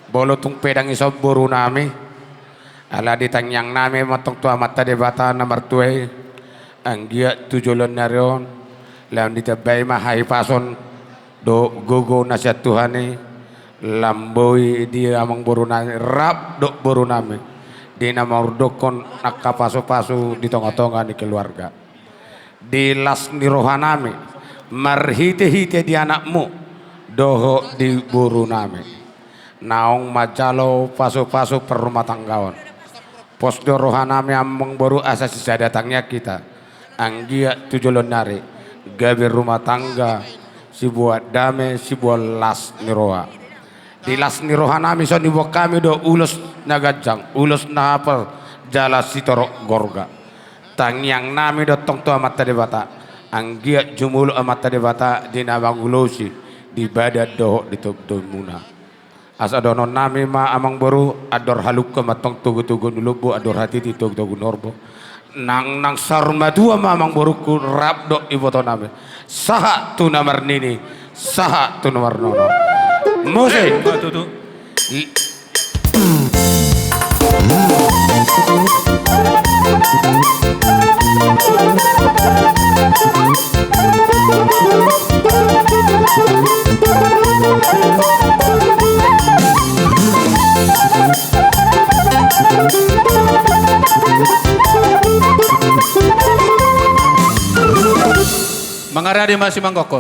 Bolotung pedang iso buru nami. Ala ditanyang nami matong tua mata de bata nomor tuai. Anggia tujulon narion. Lawan ditabay mahai pason do gogo nasihat Tuhani. Lamboi dia amang buru nami rap do buru nami. Di nama urdokon nakapaso-paso di tongga-tongga di keluarga. Di las ni rohanami marhite-hite di anakmu doho di buru nami. Naong majalo paso-paso per rumah tanggawan. Posdo rohanami amang baru asas sisa datangnya kita. Anggia tujulon nari gabi rumah tangga si buat dame si buat las ni roha. Di las ni rohanami so nibo kami do ulus nagajang ulus na apel jala sitorok gorga. Tangyang nami do tong tua mata de bata. Anggia jumulu amata de bata di nabang ulosi di badat doho di tubdo muna. Asa dono nami ma amang baru ador haluk ke matong tugu-tugu nulubu ador hati di tugu-tugu norbo. Nang sarma dua ma amang baru ku rap do iboto nami. Saha tu nomor nini, saha tu nomor nono. Musik. Mengarah di masih mangkokon.